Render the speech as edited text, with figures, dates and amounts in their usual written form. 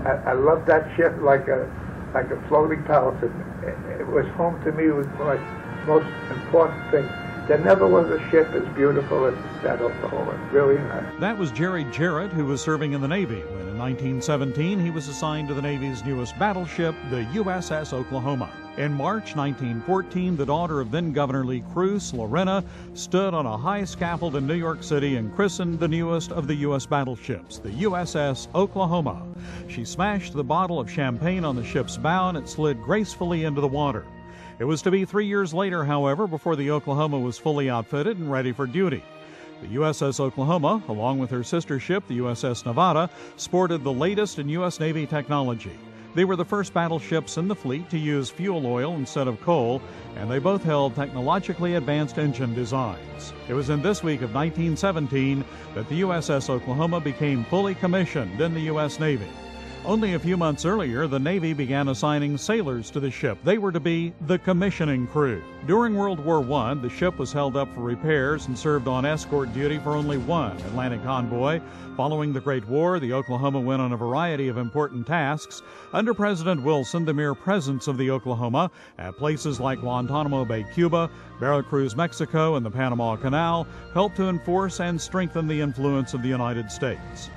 I loved that ship like a floating palace. It was home to me. It was my most important thing. There never was a ship as beautiful as that Oklahoma. Really nice. That was Jerry Jarrett, who was serving in the Navy when in 1917 he was assigned to the Navy's newest battleship, the USS Oklahoma. In March 1914, the daughter of then-Governor Lee Cruz, Lorena, stood on a high scaffold in New York City and christened the newest of the U.S. battleships, the USS Oklahoma. She smashed the bottle of champagne on the ship's bow and it slid gracefully into the water. It was to be 3 years later, however, before the Oklahoma was fully outfitted and ready for duty. The USS Oklahoma, along with her sister ship, the USS Nevada, sported the latest in U.S. Navy technology. They were the first battleships in the fleet to use fuel oil instead of coal, and they both held technologically advanced engine designs. It was in this week of 1917 that the USS Oklahoma became fully commissioned in the U.S. Navy. Only a few months earlier, the Navy began assigning sailors to the ship. They were to be the commissioning crew. During World War I, the ship was held up for repairs and served on escort duty for only one Atlantic convoy. Following the Great War, the Oklahoma went on a variety of important tasks. Under President Wilson, the mere presence of the Oklahoma at places like Guantanamo Bay, Cuba, Veracruz, Mexico, and the Panama Canal helped to enforce and strengthen the influence of the United States.